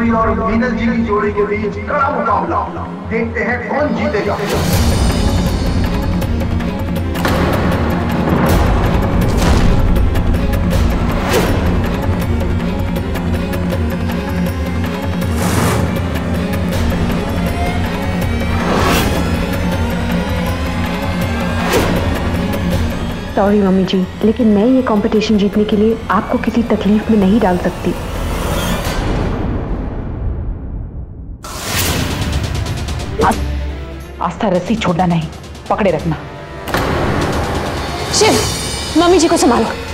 जोड़ी और मीनल जी की जोड़ी के बीच कड़ा मुकाबला। देखते हैं कौन जीतेगा। सॉरी मम्मी जी, लेकिन मैं ये कंपटीशन जीतने के लिए आपको किसी तकलीफ में नहीं डाल सकती। आस्था रस्सी छोड़ना नहीं, पकड़े रखना। शिव, मम्मी जी को संभालो।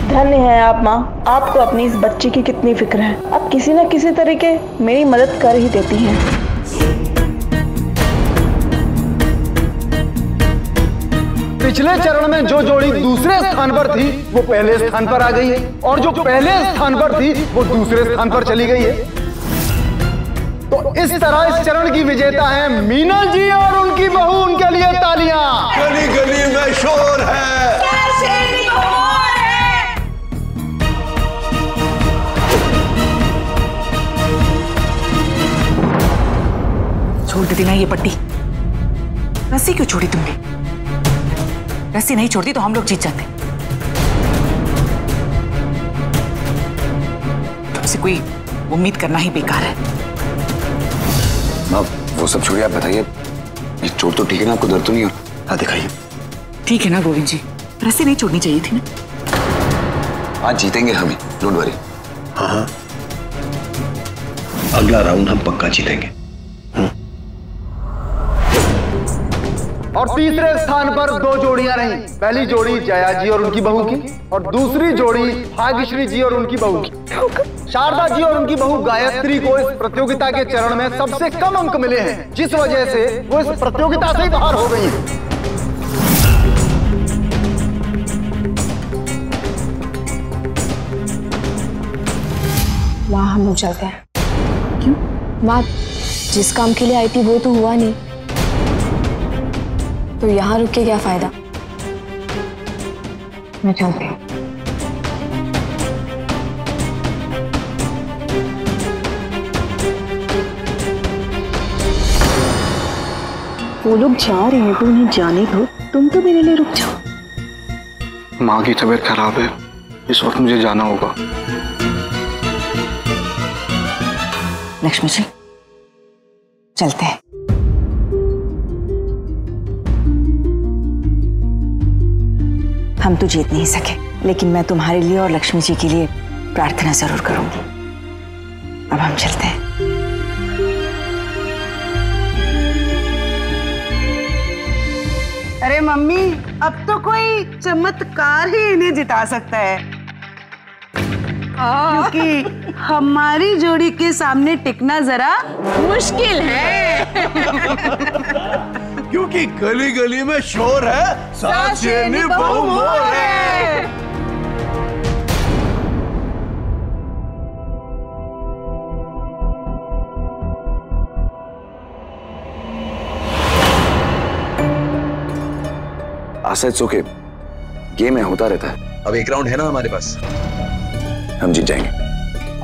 धन्य है आप माँ, आपको अपनी इस बच्चे की कितनी फिक्र है। आप किसी न किसी तरीके मेरी मदद कर ही देती हैं। पिछले चरण में जो जोड़ी दूसरे स्थान पर थी वो पहले स्थान पर आ गई है, और जो पहले स्थान पर थी वो दूसरे स्थान पर चली गई है। तो इस तरह इस चरण की विजेता है मीनल जी और उनकी बहू। उनके लिए तालियां। गली गली में शोर है। छोड़ देती ना ये पट्टी। रस्सी क्यों छोड़ी तुमने? रस्सी नहीं छोड़ती तो हम लोग जीत जाते। तुमसे कोई उम्मीद करना ही बेकार है। माँ वो सब छोड़िए, आप बताइए ये चोट तो ठीक है ना? आपको दर्द तो नहीं हो? हाँ दिखाइए। ठीक है ना गोविंद जी, रस्सी नहीं छोड़नी चाहिए थी ना। आज जीतेंगे हम ही, डोंट वरी। हाँ, अगला राउंड हम पक्का जीतेंगे। और तीसरे स्थान पर दो जोड़ियां रहीं। पहली जोड़ी जया जी और उनकी बहू की, और दूसरी जोड़ी भाग्यश्री जी और उनकी बहू की। शारदा जी और उनकी बहू गायत्री को इस प्रतियोगिता के चरण में सबसे कम अंक मिले हैं, जिस वजह से वो इस प्रतियोगिता से ही बाहर हो गई हैं। वहाँ हम लोग चलते हैं। क्यों? माँ, जिस काम के लिए आई थी वो तो हुआ नहीं, तो यहाँ रुक के क्या फायदा। मैं चलती हूँ। वो लोग जा रहे हैं तो उन्हें जाने दो, तुम तो मेरे लिए रुक जाओ। माँ की तबीयत खराब है, इस वक्त मुझे जाना होगा। लक्ष्मी जी चलते हैं। हम तो जीत नहीं सके, लेकिन मैं तुम्हारे लिए और लक्ष्मी जी के लिए प्रार्थना जरूर करूंगी। अब हम चलते हैं। अरे मम्मी, अब तो कोई चमत्कार ही इन्हें जिता सकता है, क्योंकि हमारी जोड़ी के सामने टिकना जरा मुश्किल है। क्योंकि गली गली में शोर है, सास शेरनी बहू मोर है। आशा इट्स ओके, गेम है, होता रहता है। अब एक राउंड है ना हमारे पास, हम जीत जाएंगे।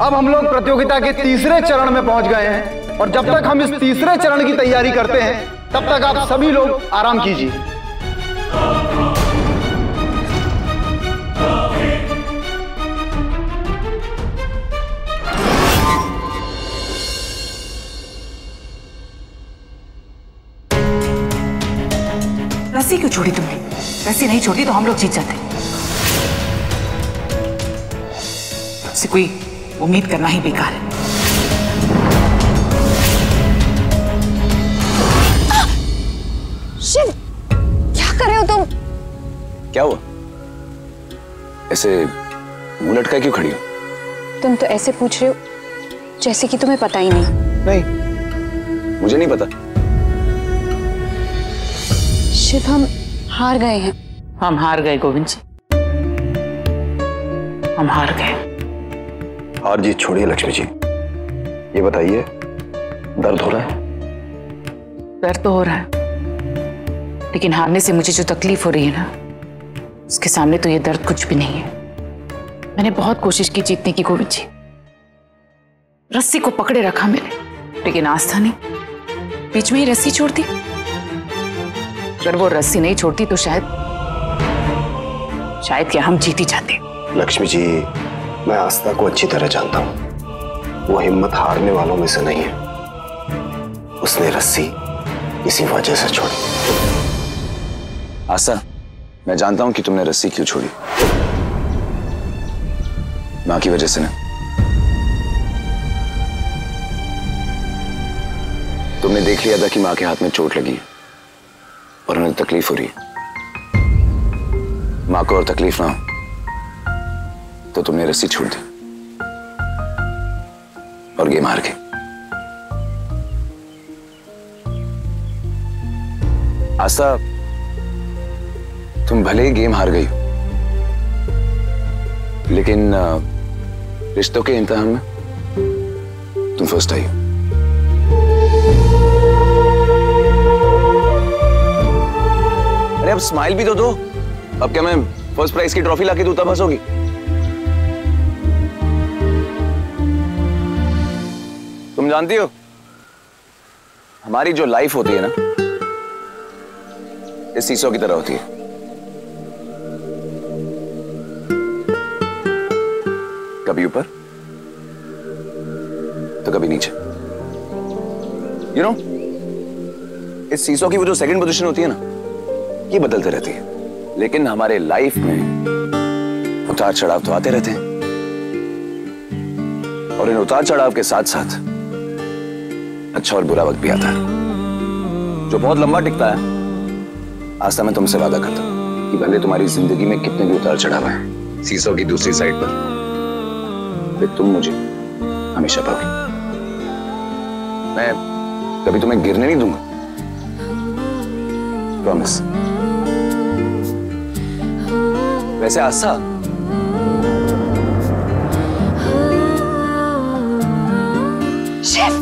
अब हम लोग प्रतियोगिता के तीसरे चरण में पहुंच गए हैं, और जब तक हम इस तीसरे चरण की तैयारी करते हैं तब तक आप सभी लोग आराम कीजिए। रस्सी क्यों छोड़ी तुमने? रस्सी नहीं छोड़ती तो हम लोग जीत जाते। तुमसे कोई उम्मीद करना ही बेकार है। शिव, क्या कर रहे हो तुम? क्या हुआ? ऐसे मुंह लटका क्यों खड़ी हो? तुम तो ऐसे पूछ रहे हो जैसे कि तुम्हें पता ही नहीं। नहीं, मुझे नहीं पता। शिव, हम हार गए हैं। हम हार गए गोविंद जी, हम हार गए। हार जीत छोड़िए लक्ष्मी जी, ये बताइए दर्द हो रहा है? दर्द तो हो रहा है, लेकिन हारने से मुझे जो तकलीफ हो रही है ना, उसके सामने तो ये दर्द कुछ भी नहीं है। मैंने बहुत कोशिश की जीतने की गोविंद जी, रस्सी को पकड़े रखा मैंने, लेकिन आस्था ने बीच में ही रस्सी छोड़ दी। अगर वो रस्सी नहीं छोड़ती तो शायद क्या हम जीत ही जाते। लक्ष्मी जी, मैं आस्था को अच्छी तरह जानता हूँ। वो हिम्मत हारने वालों में से नहीं है। उसने रस्सी इसी वजह से छोड़ी। आस्था, मैं जानता हूं कि तुमने रस्सी क्यों छोड़ी। मां की वजह से ना। तुमने देख लिया था कि मां के हाथ में चोट लगी है और उन्हें तकलीफ हो रही है। मां को और तकलीफ ना हो तो तुमने रस्सी छोड़ दी और गेम हार गए। आस्था, तुम भले ही गेम हार गई, लेकिन रिश्तों के इम्तिहान में तुम फर्स्ट आई। अरे अब स्माइल भी तो दो। अब क्या मैं फर्स्ट प्राइज की ट्रॉफी लाके दूं तब हंसोगी? तुम जानती हो, हमारी जो लाइफ होती है ना, इस सीसो की तरह होती है। कभी ऊपर तो कभी नीचे। यू नो, इस सीसो की वो जो सेकंड पोजीशन होती है ना, ये बदलते रहती है। लेकिन हमारे लाइफ में उतार चढ़ाव तो आते रहते हैं, और इन उतार चढ़ाव के साथ साथ अच्छा और बुरा वक्त भी आता है, जो बहुत लंबा टिकता है। आस्था, मैं तुमसे वादा करता हूं कि भले तुम्हारी जिंदगी में कितने भी उतार चढ़ाव हैं, सीसो की दूसरी साइड पर तुम मुझे हमेशा पाओगे। मैं कभी तुम्हें गिरने नहीं दूंगा, प्रॉमिस। वैसे आस्था, शिव,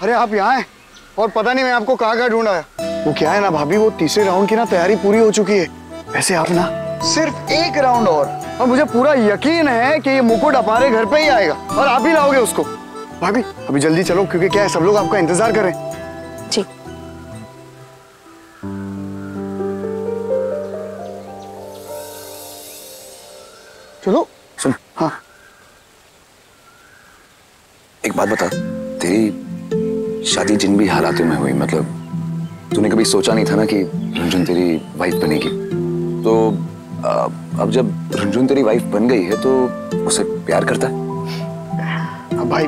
अरे आप यहाँ हैं और पता नहीं मैं आपको कहाँ ढूंढा है। वो क्या है ना भाभी, वो तीसरे राउंड की ना तैयारी पूरी हो चुकी है। वैसे आप ना सिर्फ एक राउंड और मुझे पूरा यकीन है कि ये मुकुट हमारे घर पे ही आएगा और आप ही लाओगे उसको। भाभी अभी जल्दी चलो, क्योंकि क्या है सब लोग आपका इंतजार कर रहे हैं। जी। चलो सुन। हाँ एक बात बता, तेरी शादी जिन भी हालातों में हुई, मतलब तूने कभी सोचा नहीं था ना कि रुनझुन तेरी वाइफ बनेगी? तो अब जब रुनझुन तेरी वाइफ बन गई है तो उसे प्यार करता है? अब भाई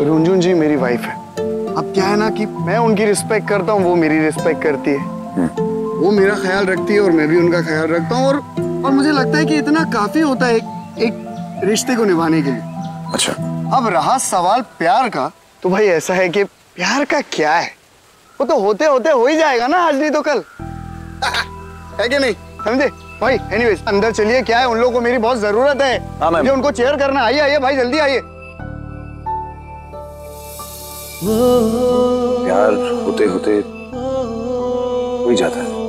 रुनझुन जी मेरी वाइफ है। अब क्या है ना कि मैं उनकी रिस्पेक्ट करता हूँ, वो मेरी रिस्पेक्ट करती है। वो मेरा ख्याल रखती है और मैं भी उनका ख्याल रखता हूँ, और मुझे लगता है कि इतना काफी होता है एक रिश्ते को निभाने के लिए। अच्छा, अब रहा सवाल प्यार का, तो भाई ऐसा है कि प्यार का क्या है, वो तो होते होते हो ही जाएगा ना, आज नहीं तो कल। है कि नहीं, समझे भाई? एनीवेज अंदर चलिए, क्या है उन लोगों को मेरी बहुत जरूरत है। मुझे उनको चेयर करना। आइए आइए भाई, जल्दी आइए। प्यार होते होते हो ही जाता है।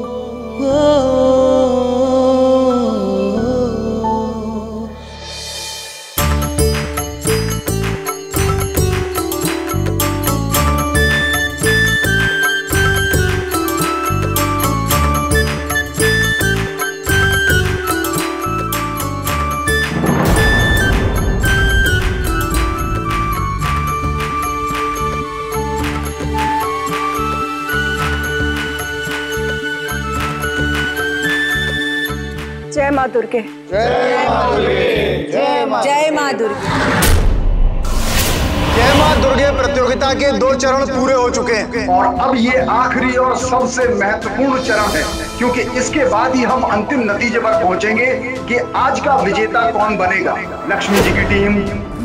जय माँ दुर्गे। जय माँ दुर्गे। जय माँ दुर्गे। जय माँ दुर्गे प्रतियोगिता के 2 चरण पूरे हो चुके हैं और अब ये आखिरी और सबसे महत्वपूर्ण चरण है, क्योंकि इसके बाद ही हम अंतिम नतीजे पर पहुंचेंगे कि आज का विजेता कौन बनेगा। लक्ष्मी जी की टीम,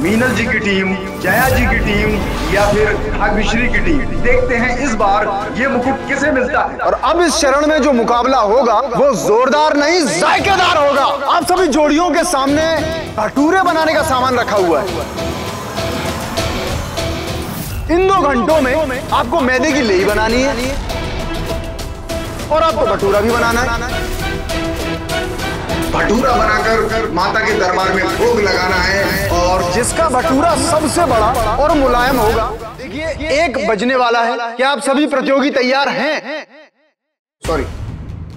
मीनल जी की टीम, जया जी की टीम या फिर भाग्यश्री की टीम। देखते हैं इस बार ये मुकुट किसे मिलता है। और अब इस चरण में जो मुकाबला होगा वो जोरदार नहीं जायकेदार होगा। आप सभी जोड़ियों के सामने भटूरे बनाने का सामान रखा हुआ है। इन 2 घंटों में आपको मैदे की लेई बनानी है और आपको भटूरा भी बनाना है। भटूरा बनाकर माता के दरबार में भोग लगाना है और जिसका भटूरा सबसे बड़ा और मुलायम होगा। देखिए 1 बजने वाला है। क्या आप सभी प्रतियोगी तैयार हैं? सॉरी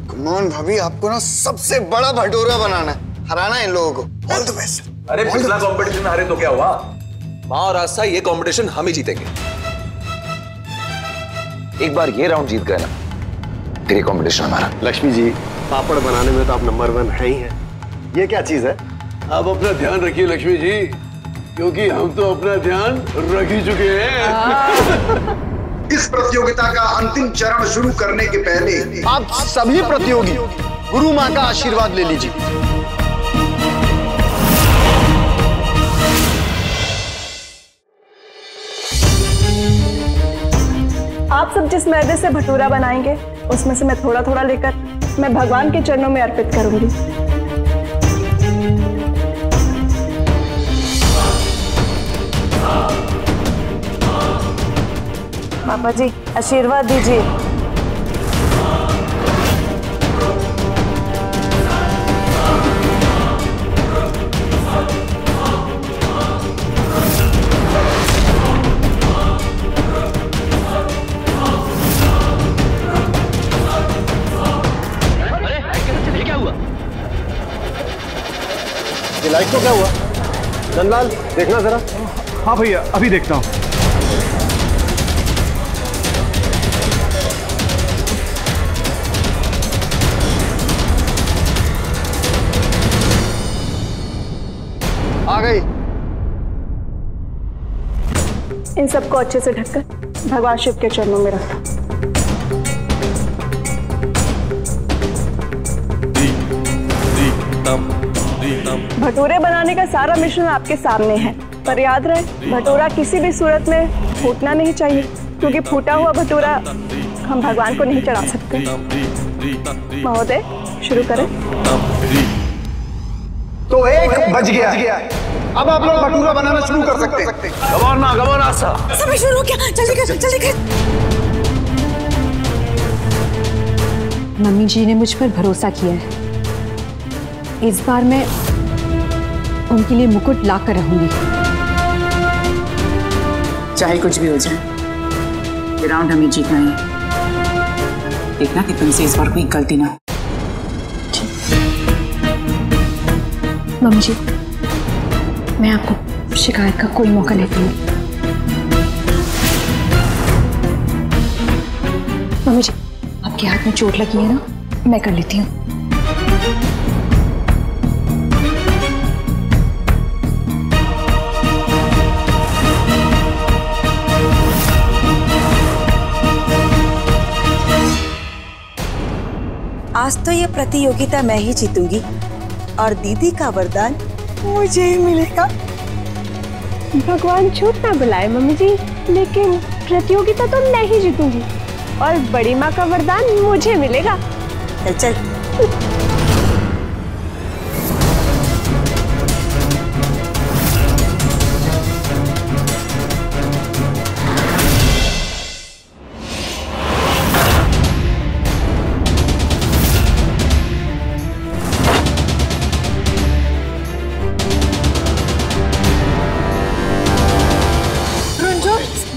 कम ऑन भाभी, आपको ना सबसे बड़ा भटूरा बनाना है, हराना है इन लोगों को। All the best. अरे पिछला कंपटीशन हारे तो क्या हुआ? माँ और आस्था ये कंपटीशन हम ही जीतेंगे। एक बार ये राउंड जीत गए ना, फिर ये कंपटीशन हमारा। लक्ष्मी जी, पापड़ बनाने में तो आप नंबर 1 है ही हैं। ये क्या चीज है? आप अपना ध्यान रखिए लक्ष्मी जी, क्योंकि हम तो अपना ध्यान रख ही चुके हैं। इस प्रतियोगिता का अंतिम चरण शुरू करने के पहले आप सभी प्रतियोगी गुरु माँ का आशीर्वाद ले लीजिए। आप सब जिस मैदे से भटूरा बनाएंगे उसमें से मैं थोड़ा थोड़ा लेकर मैं भगवान के चरणों में अर्पित करूंगी। पापा जी आशीर्वाद दीजिए। लाइट को क्या हुआ? नंदलाल देखना जरा। हाँ भैया अभी देखता हूँ। आ गई। इन सबको अच्छे से ढककर भगवान शिव के चरणों में रखो। भटूरे बनाने का सारा मिश्रण आपके सामने है, पर याद रहे भटूरा किसी भी सूरत में फूटना नहीं चाहिए, क्योंकि फूटा हुआ भटूरा हम भगवान को नहीं चढ़ा सकते। महोदय शुरू करें। तो 1 बज गया। अब आप लोग भटूरा बनाना शुरू कर सकते हैं। गवाना आस्था। समय शुरू हो गया, जल्दी कर जल्दी कर। मम्मी जी ने मुझ पर भरोसा किया है। इस बार मैं उनके लिए मुकुट ला कर रहूंगी। चाहे कुछ भी हो जाए, ये राउंड हमें जीतना है। देखना कि तुमसे इस बार कोई गलती ना हो। मम्मी जी, मैं आपको शिकायत का कोई मौका नहीं दूंगी। मम्मी जी, आपके हाथ में चोट लगी है ना, मैं कर लेती हूँ। आज तो ये प्रतियोगिता मैं ही जीतूंगी और दीदी का वरदान मुझे ही मिलेगा। भगवान झूठ ना बुलाए मम्मी जी, लेकिन प्रतियोगिता तो मैं ही जीतूंगी और बड़ी माँ का वरदान मुझे मिलेगा। चल चल।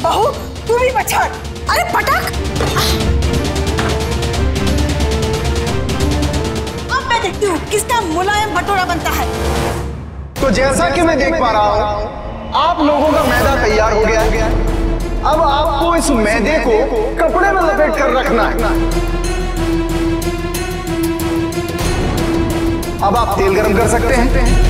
बहू तू भी पछाड़। अरे पटक। अब मैं देखती हूँ किसका मुलायम भटूरा बनता है। तो जैसा कि मैं देख पा रहा हूँ, आप लोगों का मैदा तैयार हो गया है। अब आपको इस मैदे को कपड़े में लपेट कर रखना है। अब आप तेल गरम कर सकते हैं।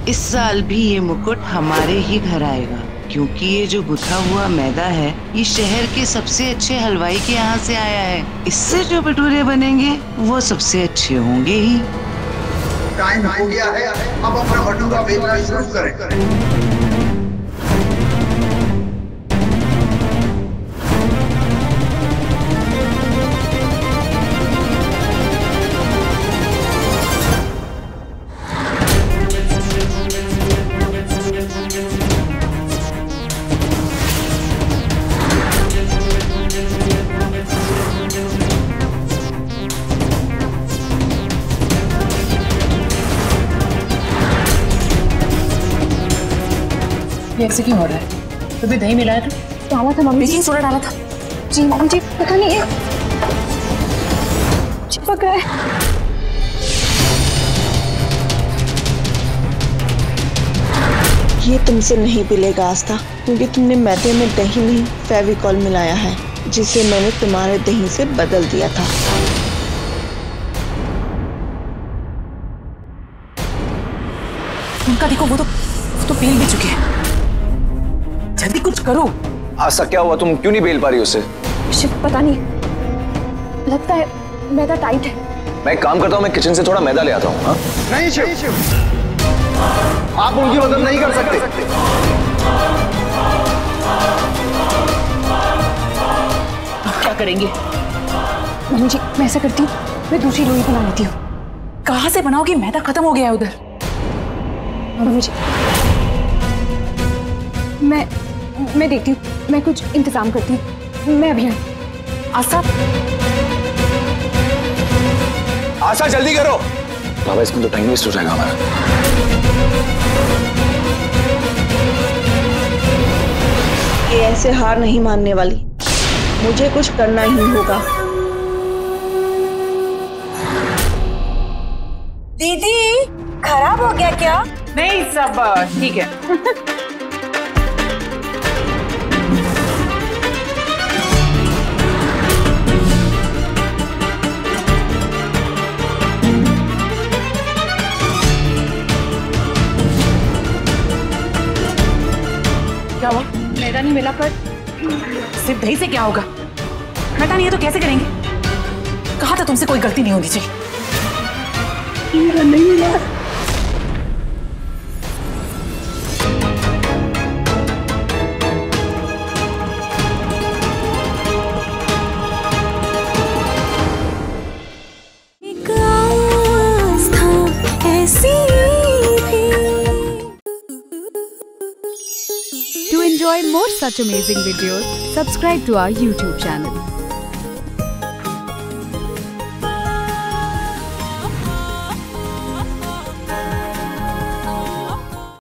इस साल भी ये मुकुट हमारे ही घर आएगा, क्योंकि ये जो गुथा हुआ मैदा है ये शहर के सबसे अच्छे हलवाई के यहाँ से आया है। इससे जो भटूरे बनेंगे वो सबसे अच्छे होंगे ही। टाइम हो गया है, अब अपना भटूरा बेचना शुरू करें। ये ऐसे क्यों हो रहा है? तुम्हें दही मिलाया था? डाला था मम्मी। बेकिंग सोडा डाला था? जी मम्मी जी, पता नहीं है, चिपक रहा है। ये तुमसे नहीं पिलेगा आस्था, क्योंकि तुमने मैदे में दही नहीं फेविकॉल मिलाया है, जिसे मैंने तुम्हारे दही से बदल दिया था। उनका देखो, वो तो पेल भी चुके हैं। जल्दी कुछ करो। आस्था क्या हुआ? तुम क्यों नहीं बेल पा रही उसे? शिव, पता नहीं, लगता है मैदा टाइट है। मैं एक काम करता हूँ, मैं किचन से थोड़ा मैदा ले आता हूँ। नहीं शिव, आप उनकी मदद नहीं कर सकते। अब क्या करेंगे? मम्मी जी, मैं ऐसा करती हूँ, मैं दूसरी लोई बना लेती हूँ। कहाँ से बनाओगी? मैदा खत्म हो गया है उधर। मम्मी जी, मैं देखती हूँ, मैं कुछ इंतजाम करती हूँ। मैं अभी आई। आशा जल्दी करो। बाबा, इसमें तो टाइम वेस्ट हो जाएगा हमारा। ये ऐसे हार नहीं मानने वाली, मुझे कुछ करना ही होगा। दीदी, खराब हो गया क्या? नहीं, सब ठीक है। क्या हुआ? मैदा नहीं मिला, पर सिर्फ दही से क्या होगा? मैदा नहीं है तो कैसे करेंगे? कहा था तुमसे कोई गलती नहीं होनी चाहिए। नहीं मिला। enjoy more such amazing videos, subscribe to our YouTube channel.